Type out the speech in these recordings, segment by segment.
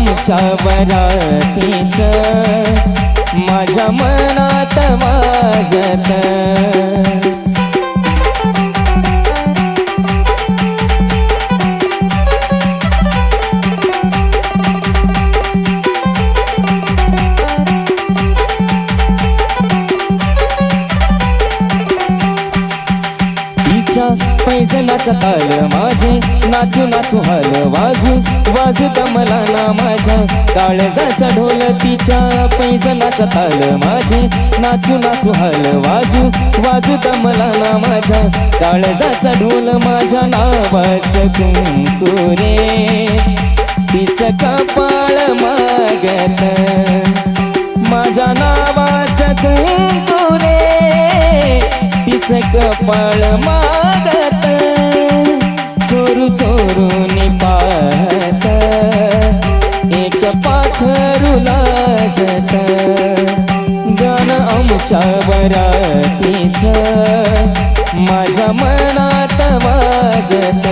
आमच्या वरातीच माझ्या मनात वाजत पैजनाचा ताल माझे नाचू नाचू हल वाजू वाजू दमला ना माझ्या काळजाचा ढोल तिच्या पैजनाचा ताल माझे नाचू नाचू हल वाजू वाजू दमला ना माझ्या काळजाचा ढोल माझ्या नावाचं कुंकू रे तिचं कपाळ मागत माझ्या नावाचं कुंकू रे तिचं कपाळ मागत चोरू चोरून पाहत एक पाखरू लाजत गाणं आमच्या वरातीच माझ्या मनात वाजत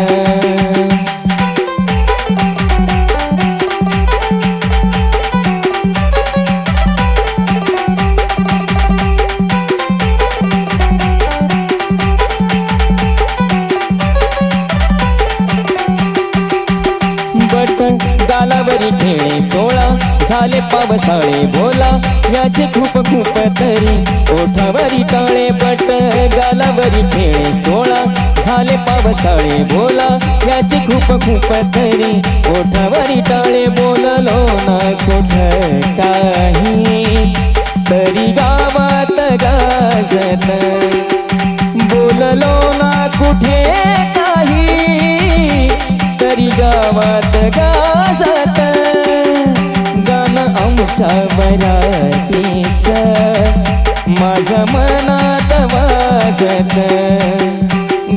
गालावरी खेळे सोळा झाले पावसाळे बोला याचे खूप खूप तरी ओठावरी टाळे बट गालावरी खेळे सोळा झाले पावसाळे बोला याचे खूप खूप तरी ओठावरी टाळे बोललो ना कुठ काही तरी गावात गाजत बोललो ना कुठे काही तरी गावात गाजत गाणं आमच्या वरातीच माझ्या मनात वाजत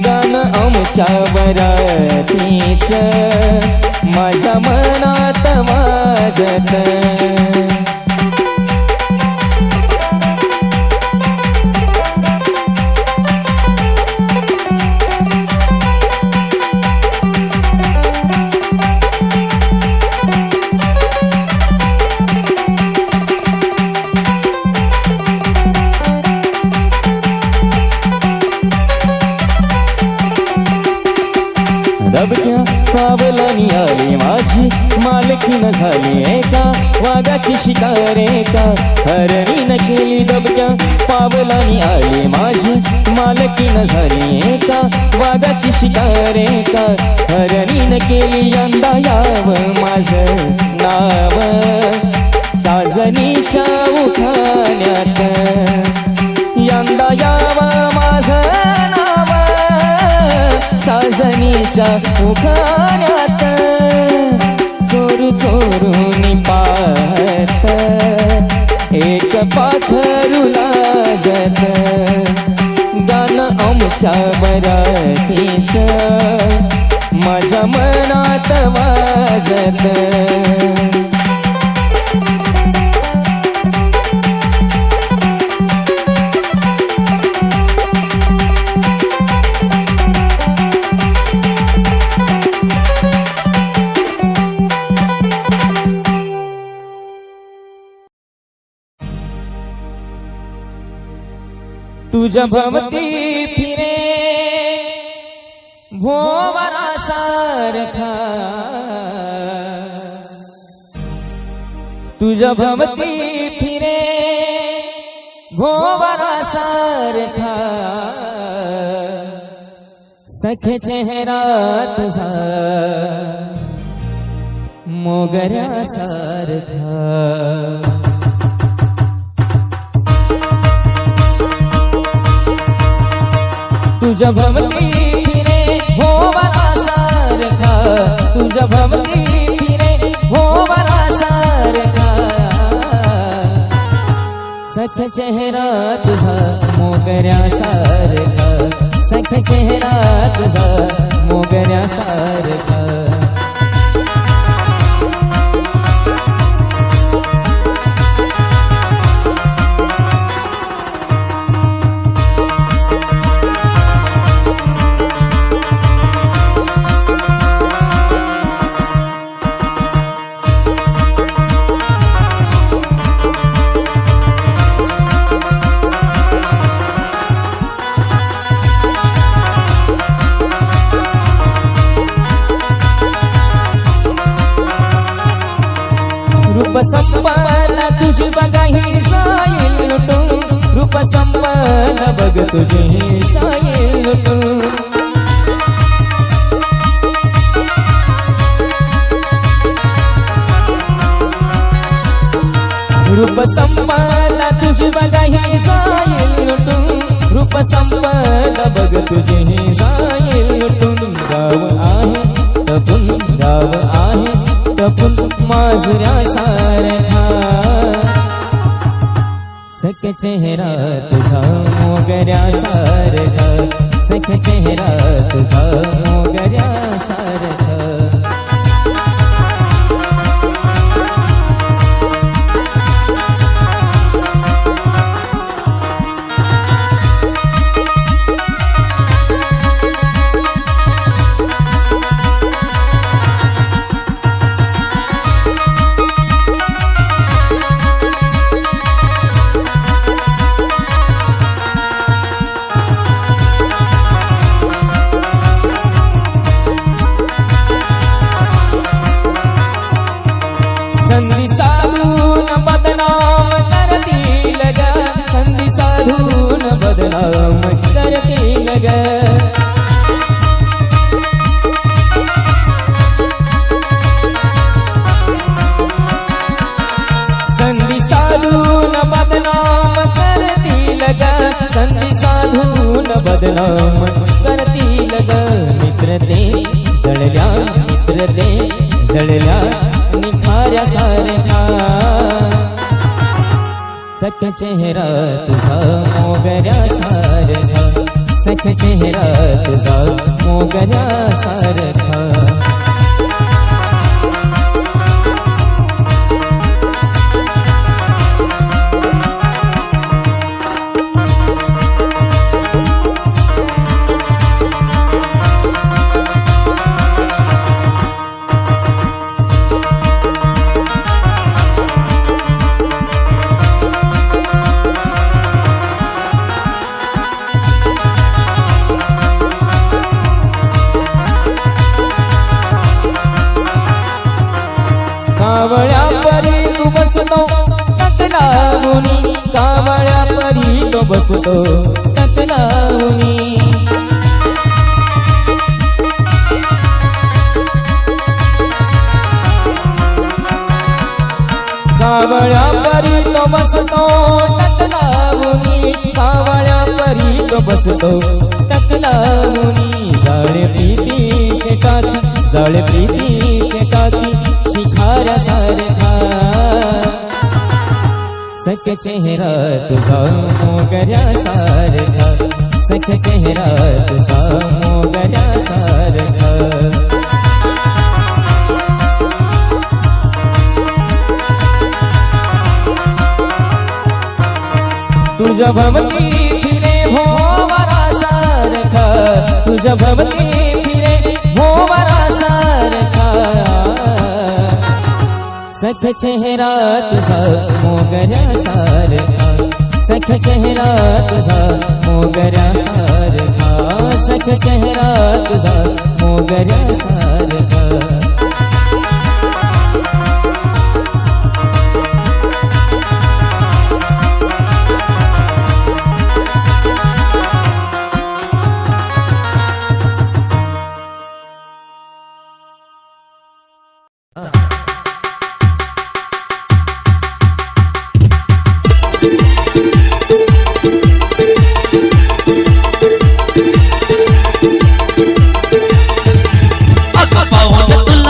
गाणं आमच्या वरातीच माझ्या मनात वाजत दबक्या पावलानी आली माझी मालकीन झाली एका वाघाची शिकार एका हरणीन केली दबक्या पावलानी आली माझी मालकीन झाली एका वाघाची शिकार एका हरणीन केली यंदा यावं माझं नाव साजनीच्या उखाण्यात यंदा यावं माझं नाव साजनीच्या उखाण्यात चोरू चोरून पाहत एक पाखरू लाजत गाणं आमच्या वरातीच माझ्या मनात वाजत तुझ्या भवती फिरे भोवरा सारखा तुझ्या भवती फिरे भोवरा सारखा सखे चेहरा तुझा मोगऱ्या सारखा तुझ्या भवती फिरे भोवरा सारखा तुझ्या भवती फिरे भोवरा सारखा सख चेहरा तुझा मोगऱ्या सारखा सख चेहरा तुझा मोगऱ्या सारखा रूप संपन्न तुझी बघाही जाईल लुटून रूप संपन्न बघ तुझी जाईल लुटून रूप संपन्न तुझी बघाही जाईल लुटून रूप संपन्न बघ तुझी जाईल लुटून गाव आहे तपून गाव आहे तपून माजुऱ्या सारखा सख चेहरा तुझा मोगऱ्या सारखा सख चेहरा तुझा मोगऱ्या सारखा संधी साधून बदनाम करतील ग संधी साधून बदनाम करतील ग संधी साधून बदनाम करतील ग संधी साधून बदनाम करतील ग मित्र ते जळल्या मित्र ते जळल्या निखाऱ्या सारखा सख चेहरा तुझा मोगऱ्या सारखा सख चेहरा तुझा मोगऱ्या सारखा कावळ्या परी तू बसतो टकलावूनी कावळ्या परी तो बसतो टकलावूनी कावळ्या परी तो बसतो टकलावूनी कावळ्या परी तो बसतो टकलावूनी जाळे प्रीतीचे टाकी जाळे प्रीतीचे टाकी शिखाऱ्या सारखा सख चेहरा तुझा मोगऱ्या सारखा सख चेहरा तुझा मोगऱ्या सारखा तुझ्या भवती फिरे भोवरा सारखा तुझ्या भवती फिरे भोवरा सारखा सख चेहरा तुझा मोगऱ्या सारखा सख चेहरा तुझा मोगऱ्या सारखा सख चेहरा तुझा मोगऱ्या सारखा पाऊंड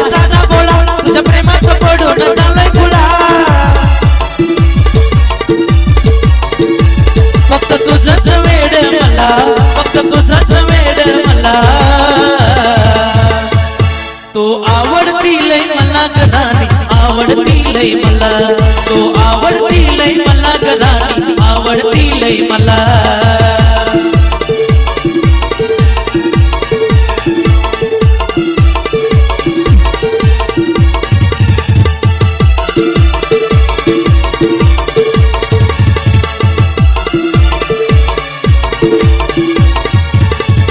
आहे साधा बोळा तुझ्या प्रेमाचं पडून चालय पुढा फक्त तुझंच वेड मला फक्त तुझंच वेड मला तो आवडती लय मला गराणी आवडती लय मला तो आवडती लय मला गराणी आवडती लय मला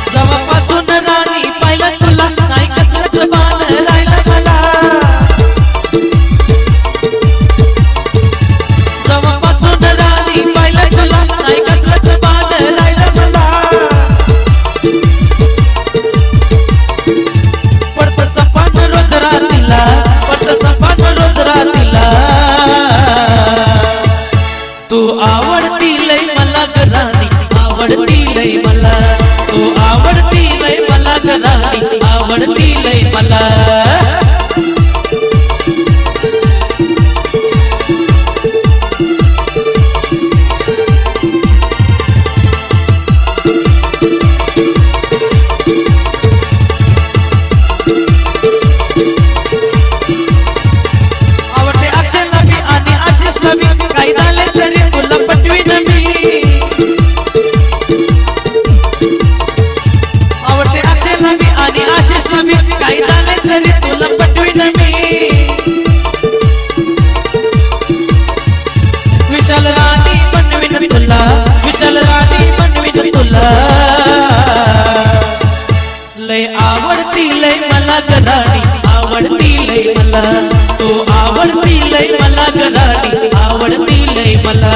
जेव्हापासून राणी पाहिलं तुला नाही कसलंच बाण राहिलं मला जेव्हापासून राणी पाहिलं तुला नाही कसलंच बाण राहिलं मला पडतं सपाट रोज रात्रीला पडतं सपाट रोज रात्रीला तू आवडती लय मला गराणी आवडती लय मला तू आवडती लय मला गराणी आवडती लय मला आवडते अक्षयला मी आणि आशिषला मी काही झाले तरी तुला पटवीन मी आवडते अक्षयला मी आणि आशिषला मी काही झाले तरी तुला पटवीन मी विशाल राणी बनवीन तुला विशाल राणी बनवीन तुला लय आवडती लय मला गराणी आवडती लय मला तू आवडती लय मला गराणी आवडती लय मला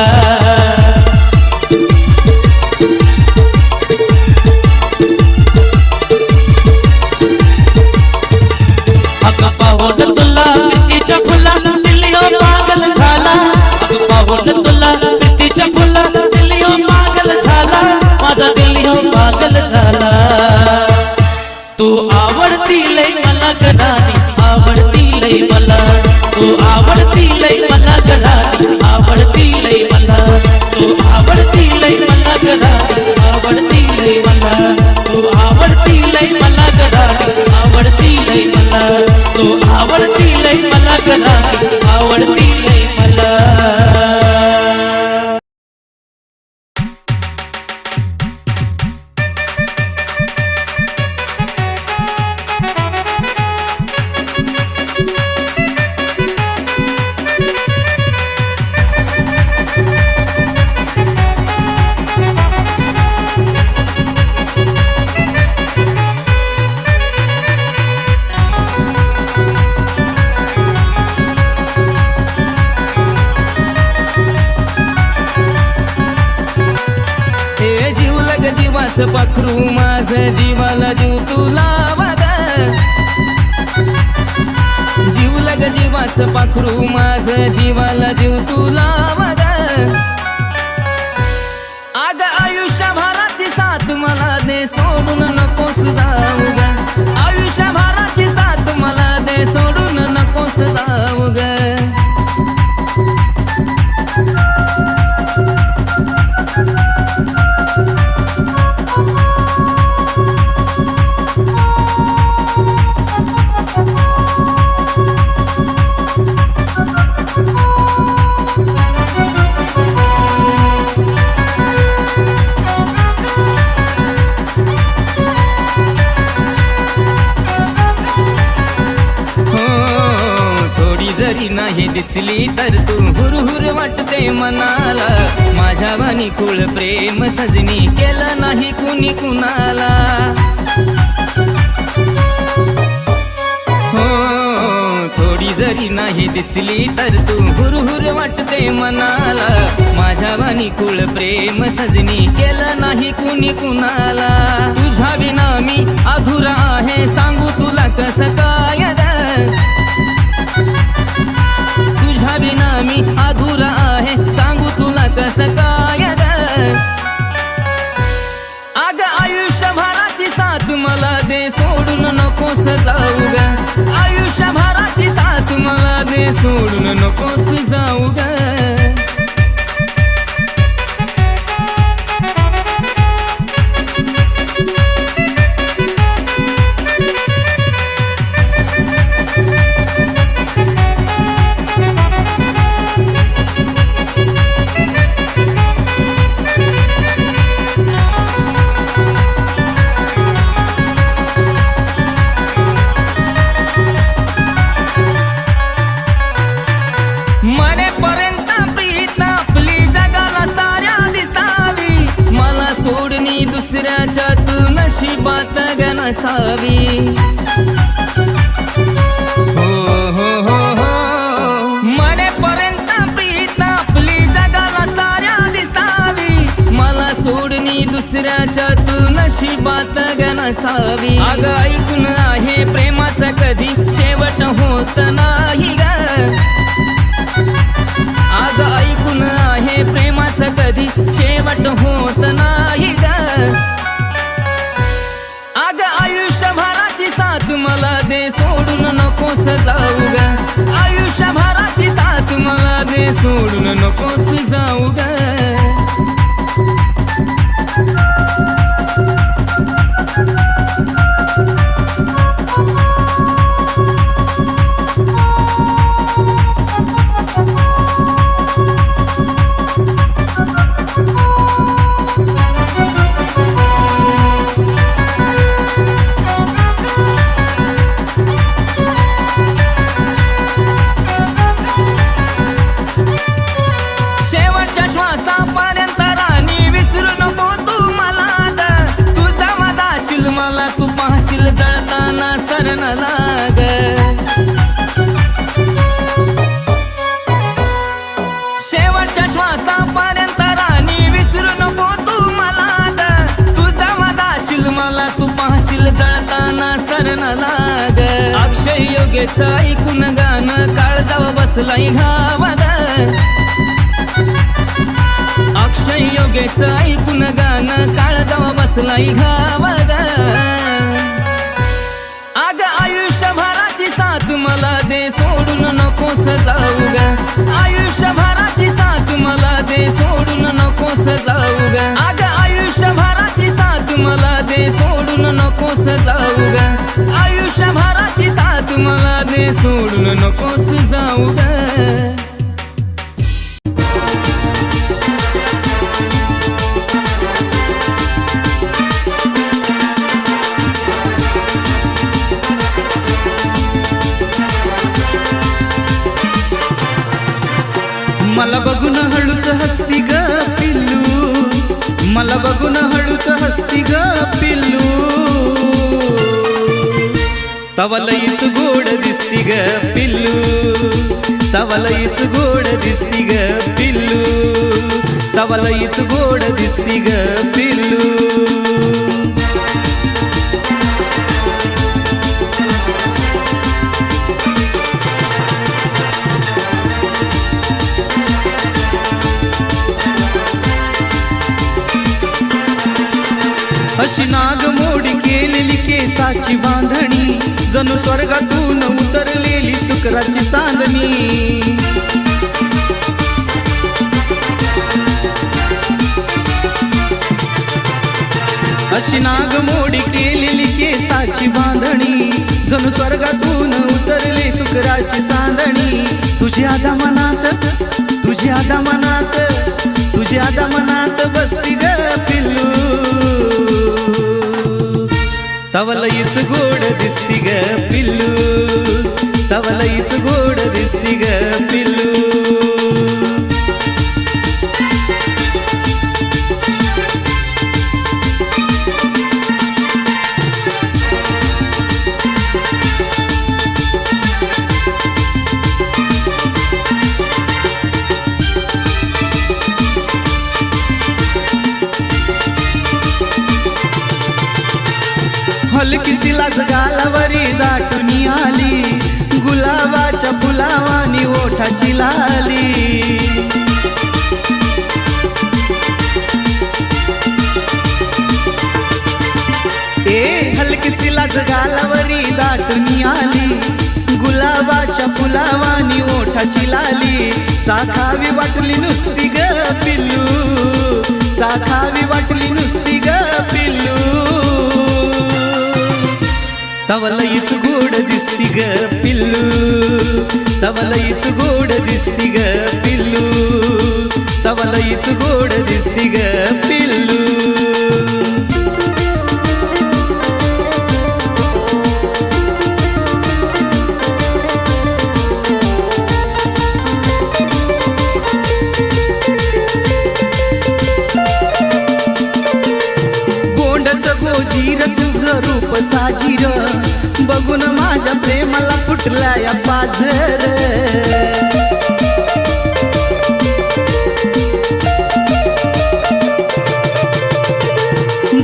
अगं पाहून तुला प्रीतीच्या फुला दिली हो पागल झाला अगं पाहून तुला प्रीतीच्या फुला दिली हो पागल झाला माझा दिली हो पागल झाला तू आवडती लय मला गराणी आवडती लय मला तू आवडती लय मला गराणी आवडती लय मला तू आवडती लय मला गराणी आवडती लय मला तू आवडती लय मला गराणी आवडती लय मला तू आवडती लय मला गराणी आवडती लय मला जीवाचं पाखरू माझं जीवाला जीव तुला बघा जीव लग जीवाचं पाखरू माझं जीवाला जीव तुला बघा आग आयुष्यभराची साथ मला दे सोडून नकोस जाऊ ग आयुष्यभराची साथ मला दे सोडून नकोस जाऊ ग जरी नाही दिसली तर तू हुरहुर वाटते मनाला माझ्या वाणी कुळ प्रेम सजनी केलं नाही कुणी कुणाला हो थोडी जरी नाही दिसली तर तू हुरहुर वाटते मनाला माझ्या वाणी कुळ प्रेम सजनी केलं नाही कुणी कुणाला तुझ्या विना मी अधुरा आहे सांगू तुला कसं काय तुझ्या विना मी अधुरा आहे सांगू तुला कसं काय अग आयुष्यभराची साथ मला दे सोडून नकोस जाऊ ग आयुष्य होत नाही ग. आग ऐकून आहे प्रेमाचं कधी शेवट होत नाही ग. आग आयुष्यभराची साथ मला दे सोडून नकोस जाऊ ग. आयुष्यभराची साथ मला दे सोडून नकोस जाऊ ग. शेवटच्या श्वासापर्यंत राणी विसरू नको तू मला ग. तू जमा जाशील मला तू पाहशील जळताना सरणाला ग. शेवटच्या श्वासापर्यंत राणी विसरू नको तू मला ग. तू जमा जाशील मला तू पाहशील जळताना सरणाला ग. अक्षय योगेचं ऐकून गाणं काळजाव बसलाय घावात. अक्षय योगेचं ऐकून गाणं काळजाव बसलाय घावात. आग आयुष्यभराची साथ मला दे सोडून नकोस जाऊ ग. आयुष्यभराची साथ मला दे सोडून नकोस जाऊ ग. आग आयुष्यभराची साथ मला दे सोडून नकोस जाऊ ग. आयुष्यभराची साथ मला दे सोडून नकोस जाऊ ग. मला बघून हळूच हसती ग पिल्लू. मला बघून हळूच हसती ग पिल्लू. तवा लईच गोड दिसती ग पिल्लू. तवा लईच गोड दिसती ग पिल्लू. तवा लईच गोड दिसती ग पिल्लू. अशी नागमोडी केलेली केसाची बांधणी जणू स्वर्गातून उतरलेली शुक्राची चांदणी. अशी नागमोडी केलेली केसाची बांधणी जणू स्वर्गातून उतरले शुक्राची चांदणी. तुझ्या दमनात तुझ्या दमनात तुझ्या दमनात बसती ग पिल्लू. तवा लईच गोड दिसती ग पिल्लू. तवा लईच गोड दिसती ग पिल्लू. हलकीशी लाज गालावरी दाटून आली गुलाबाच्या फुलावानी ओठाची लाली. हलकीशी लाज गालावरी दाटून आली गुलाबाच्या फुलावानी ओठाची लाली. चाखावी वाटली नुसती ग पिल्लू. चाखावी वाटली नुसती ग पिल्लू. तवा लईच गोड दिसती ग पिल्लू. तवा लईच गोड दिसती ग पिल्लू. तवा लईच गोड दिसती ग पिल्लू. गोजीर तुझं रूप साजीर बघून माझ्या प्रेमाला फुटला या पाझर.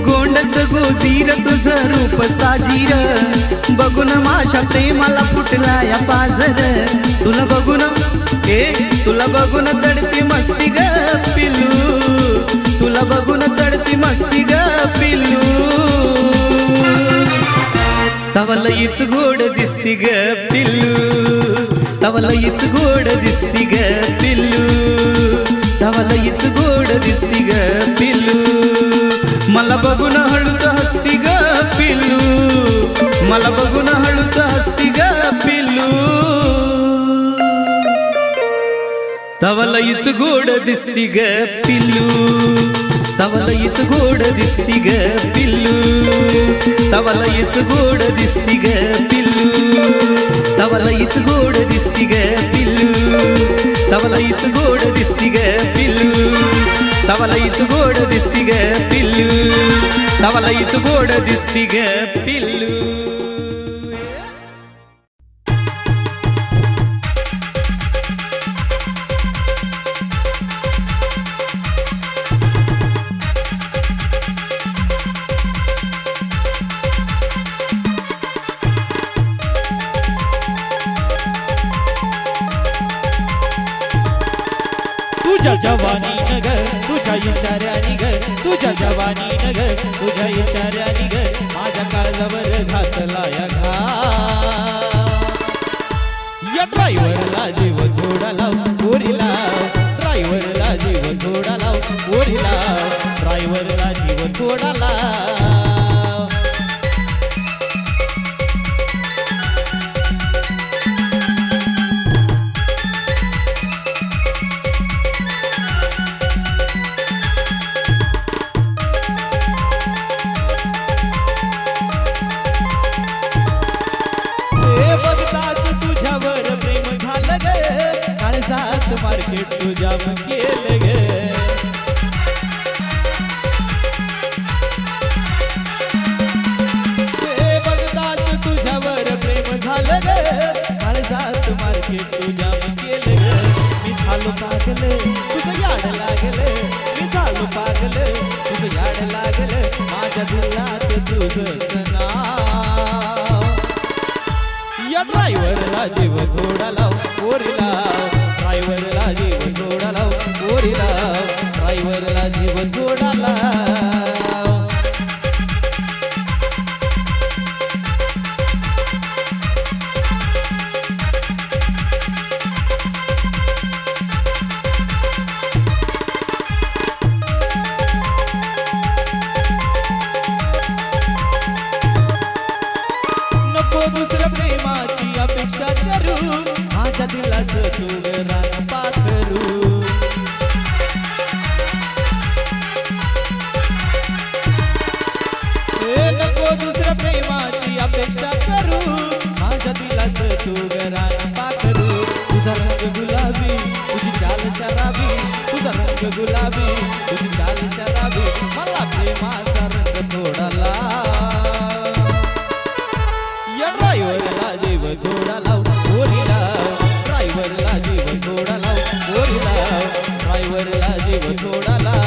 गोंडस गोजीर तुझं रूप साजीर बघून माझ्या प्रेमाला फुटला या पाझर तुला बघून तुला बघून चढती मस्ती ग पिल्लू तुला बघून चढती मस्ती ग पिल्लू तवा लईच गोड दिसती ग पिल्लू तवा लईच गोड दिसती ग पिल्लू तवा लईच गोड दिसती ग पिल्लू मला बघून हळूच हसती ग पिल्लू मला बघून हळूच हसती ग पिल्लू तवा लईच गोड दिसती ग पिल्लू तवा लईच गोड दिसती ग पिल्लू तवा लईच गोड दिसती ग पिल्लू तवा लईच गोड दिसती ग पिल्लू तवा लईच गोड दिसती ग पिल्लू तवा लईच गोड दिसती ग पिल्लू तवा लईच गोड दिसती ग पिल्लू तुझ्या जवानी नग तुझ्या इशाऱ्यानी ग तुझ्या जवानी नग तुझ्या इशाऱ्यानी ग माझ्या काळजावर घातला या घा या ड्रायव्हरला जीव थोडा लाव गोरी लाव ड्रायव्हरला जीव थोडा लाव गोरी लाव ड्रायव्हरला जीव थोडा लाव मार्केट तुझ्या केलं ग बघताच तुझ्यावर प्रेम झालं ग काळजात मार्केट तुझ्या केलं ग मी झालो पागल तुझं याड लागलं मी झालो पागल तुझं याड लागलं माझ्या दिलात तुझं नाव या ड्रायव्हरला जीव थोडा लाव गोरी लाव ड्रायव्हरला जीव थोडा लाव गोरी लाव ड्रायव्हरला जीव थोडा लाव नको दुसऱ्या प्रेमाची अपेक्षा करू माझ्या दिलाचं तू रान पाखरू नको दुसऱ्या प्रेमाची अपेक्षा करू माझ्या दिलाचं तू रान पाखरू तुझा रंग गुलाबी तुझी चाल शराबी तुझा रंग गुलाबी तुझी चाल शराबी मला प्रेमाचा रंग थोडा लाव या ड्रायव्हरला जीव थोडा लाव गोरी लाव ड्रायव्हरला जीव थोडा लाव गोरी लाव ड्रायव्हरला जीव थोडा लाव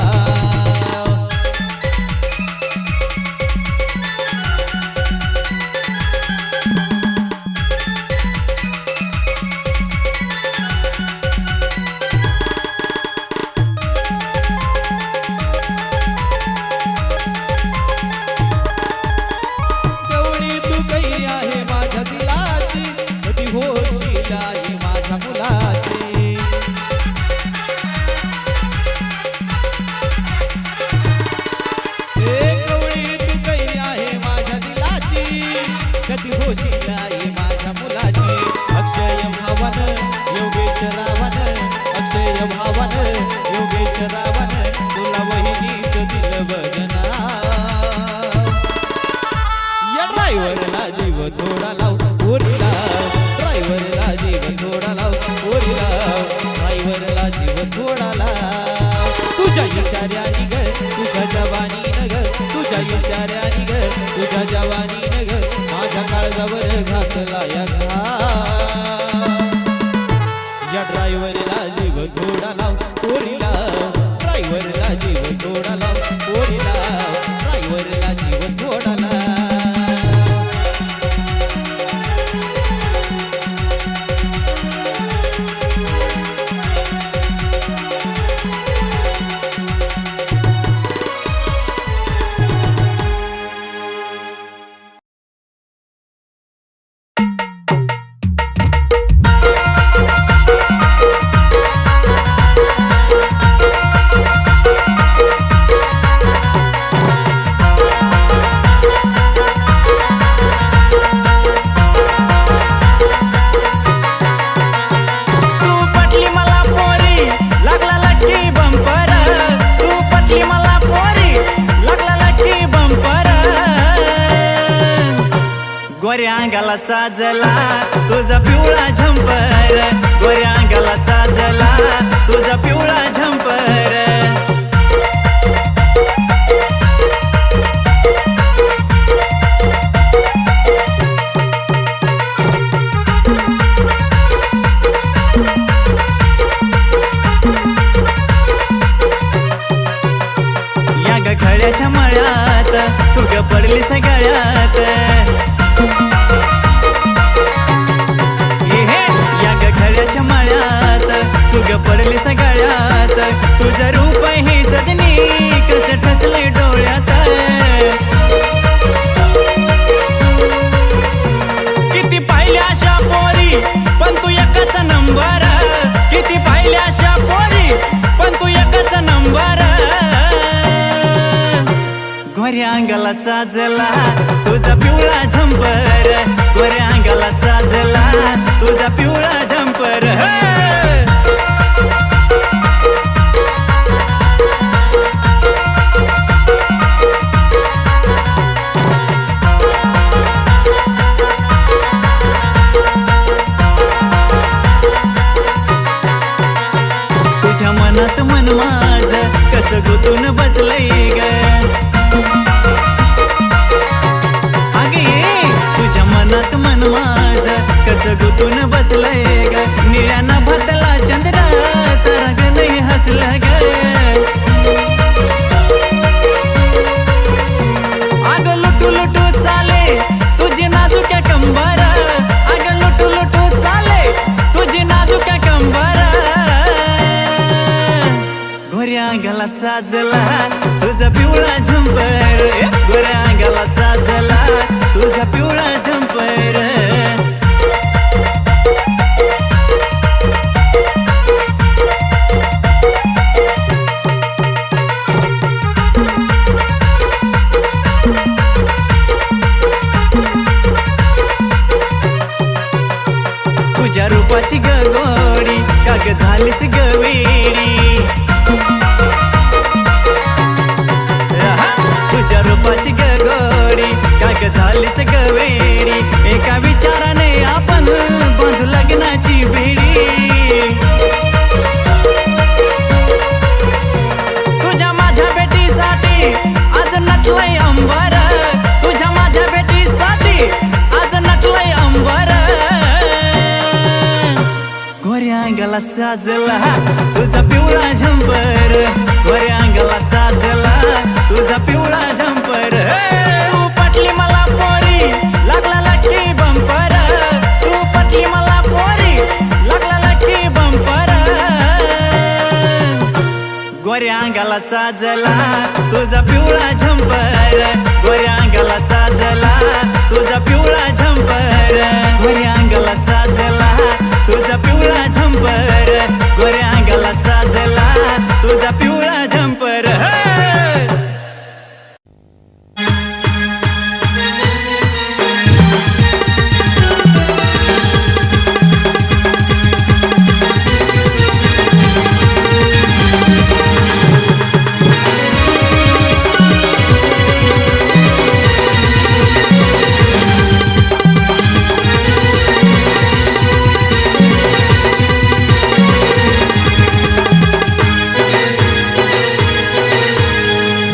गवळी तू काही आहे माझ्या दिलाची कधी होशील आई माझ्या मुलाची गवळी तू काही आहे माझ्या दिलाची कधी होशील आई माझ्या मुलाची अक्षय भावन योगेश रावण अक्षय भावन योगेश रावण तुला वहिनीच दिल बजना या ड्रायव्हरला जीव थोडा लाव गोरी लाव ड्रायव्हरला जीव गोऱ्या अंगाला साजला तुझा पिवळा झंपर, गोऱ्या अंगाला साजला तुझा पिवळा झंपर. या ग खळ्याच्या मळ्यात तू ग पडलीस गळ्यात, या ग खळ्याच्या मळ्यात तू ग पडलीस गळ्यात. तुझं रूप हे सजनी कसं ठसले डोळ्यात. किती पाहिल्या अशा पोरी पण तू एकाचा नंबर, किती पाहिल्या अशा पोरी पण तू एकाचा नंबर. गोऱ्या अंगाला साजला तुझा पिवळा झंपर, गोऱ्या अंगाला साजला तुझा पिवळा झंपर. तुझ्या मनात मन माझ कसं गुतून बसलंय ग, तुझ्या मनात मन माझ कसं गुतून बसलंय ग. निळ्या नभातला चंद्र तारा ग नाही हसलं ग. अग लुटू लुटू चाले तुझी नाजुक्या कंबर, अग लुटू लुटू चाले तुझी नाजुक्या कंबर. गोऱ्या अंगाला साजला तुझा पिवळा झंपर, गोऱ्या अंगाला साजला तुझा पिवळा झंपर. तुझ्या रूपाची गगोडी काग झालीस गवेडी, तुझ्या रूपाची गगोडी काग झालीस गवेडी. एका विचाराने आपण बांधू लग्नाची बेडी. तुझ्या माझ्या भेटीसाठी आज नटलंय अंबर, तुझ्या माझ्या भेटीसाठी आज नटलंय अंबर. गोऱ्या अंगाला साजला तुझा पिवळा झंपर, गोऱ्या अंगाला साजला तुझा पिवळा झंपर. तू पटली मला पोरी लागला लकी बंपर, तू पटली मला पोरी लागला लकी बंपर. गोऱ्या अंगाला साजला तुझा पिवळा झंपर, गोऱ्या अंगाला साजला तुझा पिवळा झंपर. गोऱ्या अंगाला साजला तुझा पिवळा झंपर, गोऱ्या अंगाला साजला तुझा पिवळा झंपर.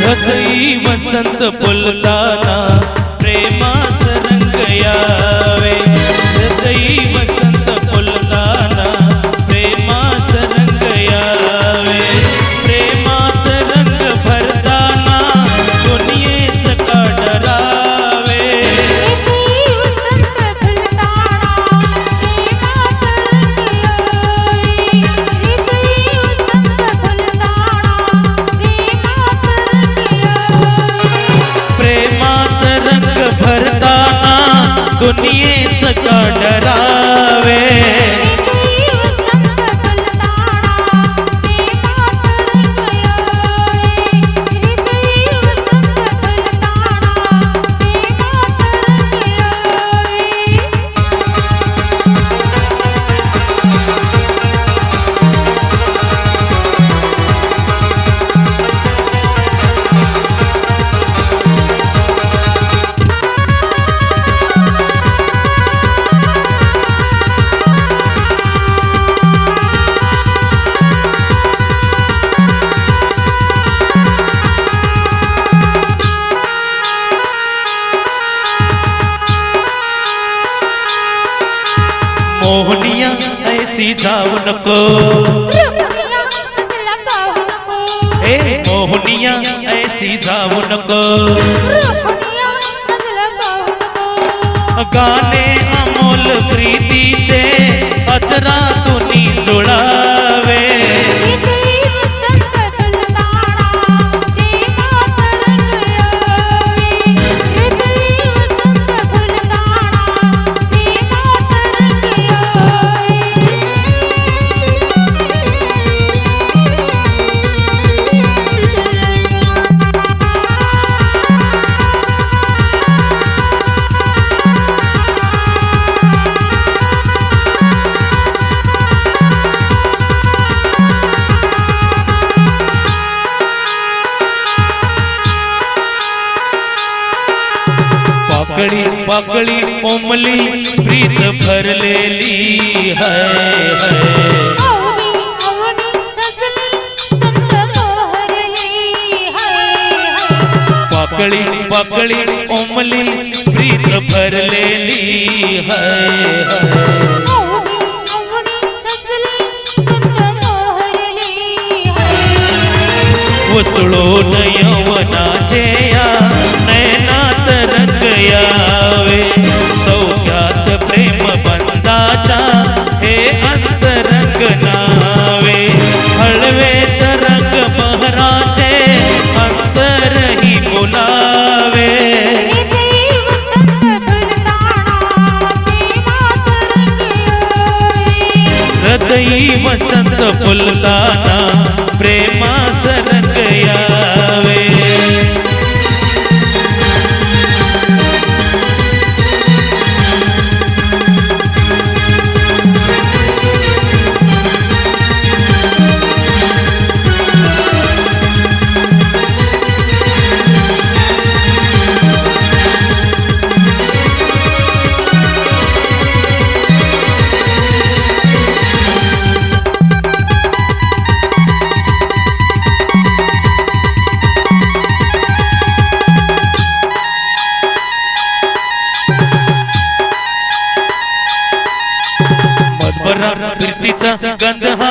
हृदयी वसंत फुलताना प्रेमास रंग यावे, हृदयी वसंत फुलताना प्रेमास रंग यावे. प्रेमात रंग भरताना दुनियेस का डरावे. प्रेमात रंग मोहनिया ऐसी जाऊ नको ए मोहनिया ऐसी जाऊ नको गाणे अमोल प्रीतीचे अधरातूनी जुळावे पाकळी पाकळी कोमली प्रीत भरलेली है पाकळी पाकळी कोमली प्रीत भरलेली है वसळो यवनाचे या नयनात रंग यावे सौख्यात प्रेम बंदाचा हे अंतरंग नावे हळवे तरंग बहराचे अंतरही बोलावे हृदयी वसंत फुलताना प्रेमास रंग यावे प्रीतीचा गंध हा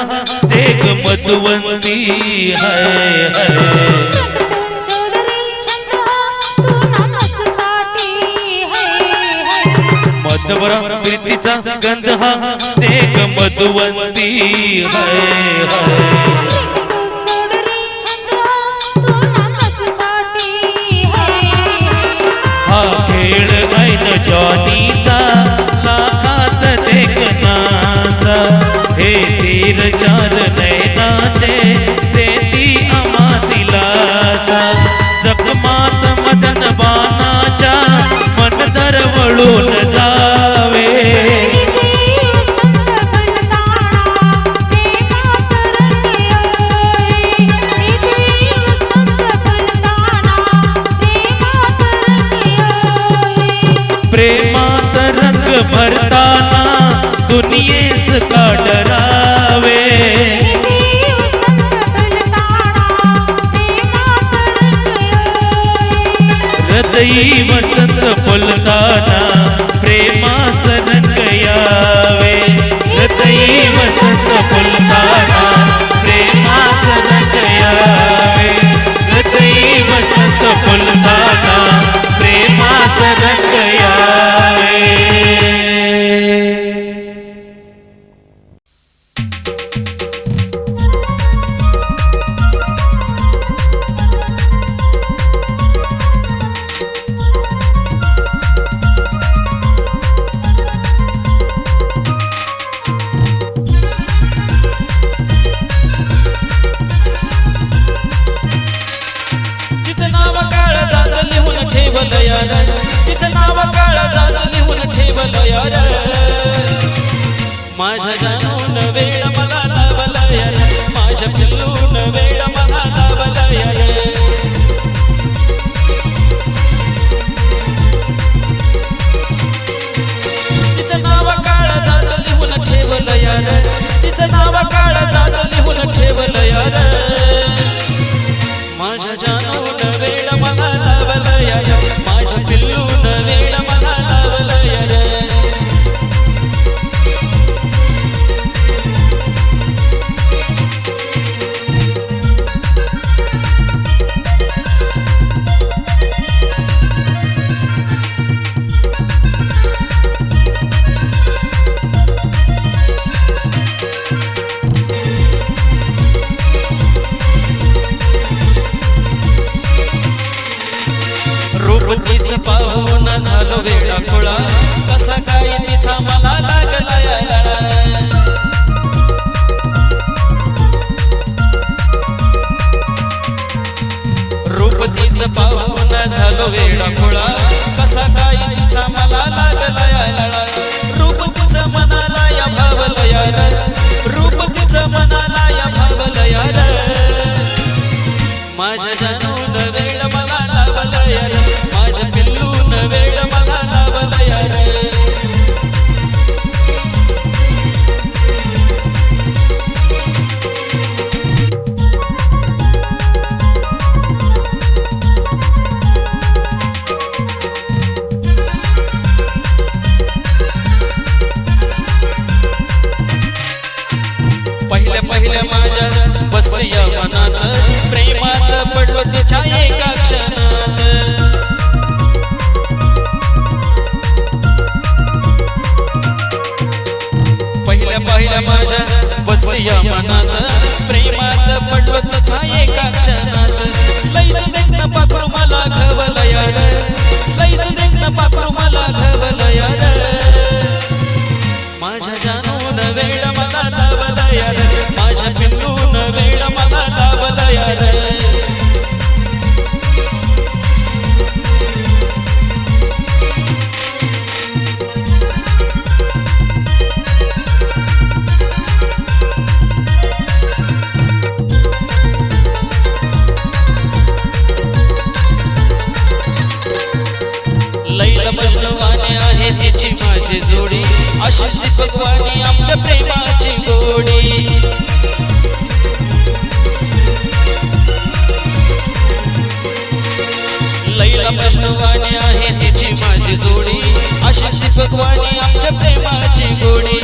एक मधुवंती है मधुवरा प्रीतीचा गंध हा एक मधुवंती है हा खेळ ऐन जॉनीचा लाखात देखनासा हे तीर चार नैनाचे देती आम्हा दिलासा जखमात मदन बाणाच्या मन दरवळून जावे प्रेमात रंग भरताना दुनियेस का डरावे हृदयी वसंत फुलताना प्रेमास रंग यावे हृदयी वसंत फुलताना प्रेमास रंग यावे हृदयी वसंत फुलताना प्रेमास रंग यावे तिचं नाव काळजात लिहून ठेवलं यार माझ्या जानून वेळ मला लावलं यार माझ्या पिल्लून वेळ मला लावलं यार तिचं नाव काळजात लिहून ठेवलं यार तिचं नाव काळजात लिहून ठेवलं यार माझ्या जानून वेळ मला लावलं यार माझ्या पिल्लून वेळ मला लावलं यार खोळा कसा काय तिचा मला लागला यायला रूप तिचं पाहून झालो वेडा खोळा कसा काय तिचा मला लागला यायला रूप तिचं मनाला या भावलं यार रूप तिचं मनाला या भावलं यार माझ्या जानून वेळ मला लावलं यार माझ्या पिल्लून वेळ मला लावलं यार पहिल्या माझ्या बसली या मनात प्रेमात पडलो तिच्या एका क्षणात पहिल्या माझ्या बसली या मनात प्रेमात पडलो तिच्या एका क्षणात लईच देखणं पाखरू मला घवलं यार लईच देखणं पाखरू मला घवलं यार माझ्या जानून वेळ मला लावलं यार माझ्या पिल्लून वेळ मला लावलं यार लैला मजनूवाने आहे तिची माझी जोडी अशीच दीपकवाणी आमच्या प्रेमाची गोडी लैला मजनूवाने आहे तिची माझी जोडी अशीच दीपकवाणी आमच्या प्रेमाची गोडी